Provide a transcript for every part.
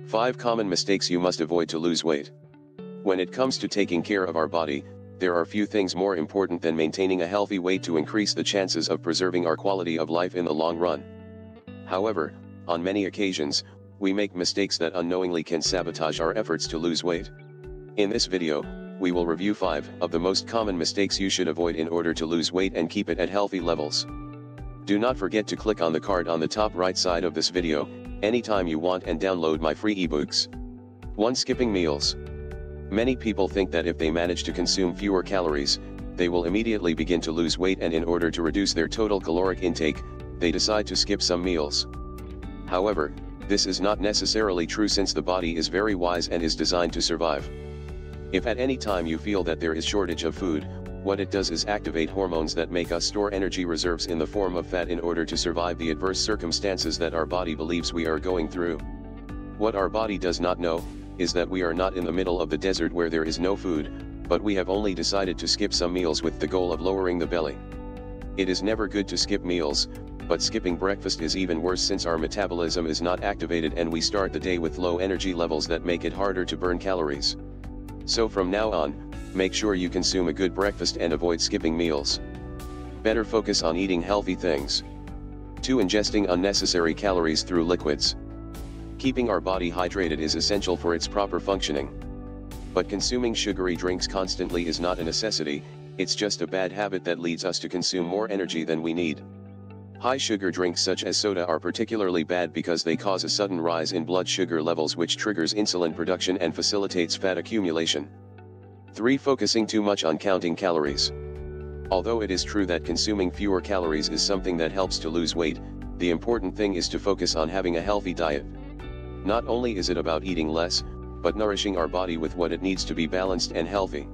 5 Common Mistakes You Must Avoid to Lose Weight. When it comes to taking care of our body, there are few things more important than maintaining a healthy weight to increase the chances of preserving our quality of life in the long run. However, on many occasions, we make mistakes that unknowingly can sabotage our efforts to lose weight. In this video, we will review 5 of the most common mistakes you should avoid in order to lose weight and keep it at healthy levels. Do not forget to click on the card on the top right side of this video, anytime you want, and download my free ebooks. 1. Skipping meals. Many people think that if they manage to consume fewer calories, they will immediately begin to lose weight, and in order to reduce their total caloric intake, they decide to skip some meals. However, this is not necessarily true, since the body is very wise and is designed to survive. If at any time you feel that there is shortage of food, what it does is activate hormones that make us store energy reserves in the form of fat in order to survive the adverse circumstances that our body believes we are going through. What our body does not know is that we are not in the middle of the desert where there is no food, but we have only decided to skip some meals with the goal of lowering the belly. It is never good to skip meals, but skipping breakfast is even worse, since our metabolism is not activated and we start the day with low energy levels that make it harder to burn calories. So from now on, make sure you consume a good breakfast and avoid skipping meals. Better focus on eating healthy things. 2. Ingesting unnecessary calories through liquids. Keeping our body hydrated is essential for its proper functioning. But consuming sugary drinks constantly is not a necessity, it's just a bad habit that leads us to consume more energy than we need. High sugar drinks such as soda are particularly bad because they cause a sudden rise in blood sugar levels, which triggers insulin production and facilitates fat accumulation. 3. Focusing too much on counting calories. Although it is true that consuming fewer calories is something that helps to lose weight, the important thing is to focus on having a healthy diet. Not only is it about eating less, but nourishing our body with what it needs to be balanced and healthy.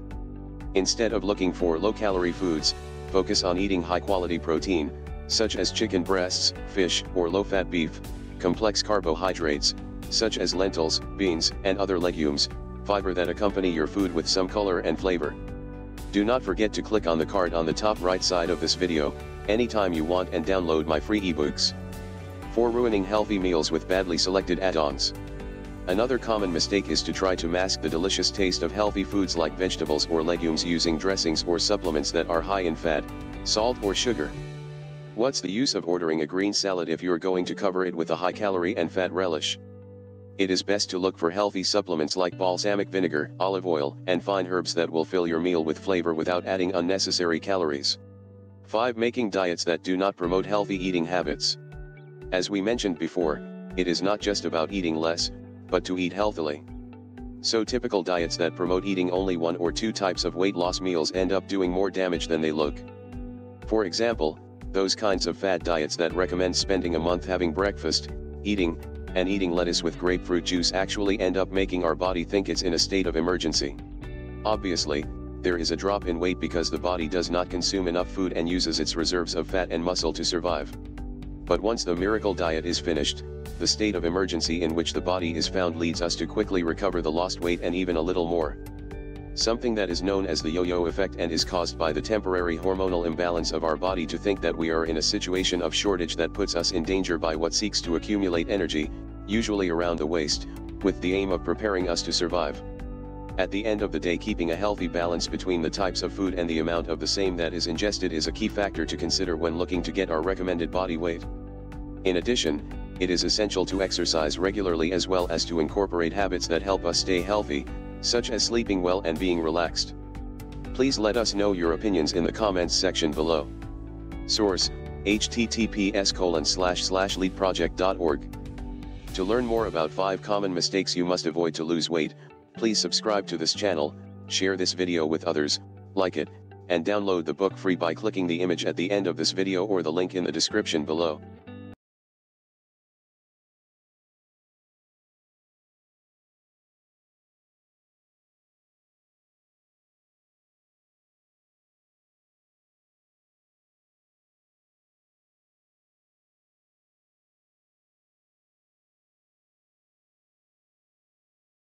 Instead of looking for low-calorie foods, focus on eating high-quality protein, such as chicken breasts, fish, or low-fat beef, complex carbohydrates, such as lentils, beans, and other legumes, fiber that accompany your food with some color and flavor. Do not forget to click on the card on the top right side of this video, anytime you want, and download my free ebooks. 4. Ruining healthy meals with badly selected add-ons. Another common mistake is to try to mask the delicious taste of healthy foods like vegetables or legumes using dressings or supplements that are high in fat, salt, or sugar. What's the use of ordering a green salad if you're going to cover it with a high-calorie and fat relish? It is best to look for healthy supplements like balsamic vinegar, olive oil, and fine herbs that will fill your meal with flavor without adding unnecessary calories. 5. Making diets that do not promote healthy eating habits. As we mentioned before, it is not just about eating less, but to eat healthily. So typical diets that promote eating only 1 or 2 types of weight loss meals end up doing more damage than they look. For example, those kinds of fad diets that recommend spending a month having breakfast, eating lettuce with grapefruit juice actually end up making our body think it's in a state of emergency. Obviously, there is a drop in weight because the body does not consume enough food and uses its reserves of fat and muscle to survive. But once the miracle diet is finished, the state of emergency in which the body is found leads us to quickly recover the lost weight and even a little more. Something that is known as the yo-yo effect and is caused by the temporary hormonal imbalance of our body to think that we are in a situation of shortage that puts us in danger by what seeks to accumulate energy, usually around the waist, with the aim of preparing us to survive. At the end of the day, keeping a healthy balance between the types of food and the amount of the same that is ingested is a key factor to consider when looking to get our recommended body weight. In addition, it is essential to exercise regularly as well as to incorporate habits that help us stay healthy, such as sleeping well and being relaxed. Please let us know your opinions in the comments section below. Source: https://leadproject.org. To learn more about 5 common mistakes you must avoid to lose weight, please subscribe to this channel, share this video with others, like it, and download the book free by clicking the image at the end of this video or the link in the description below.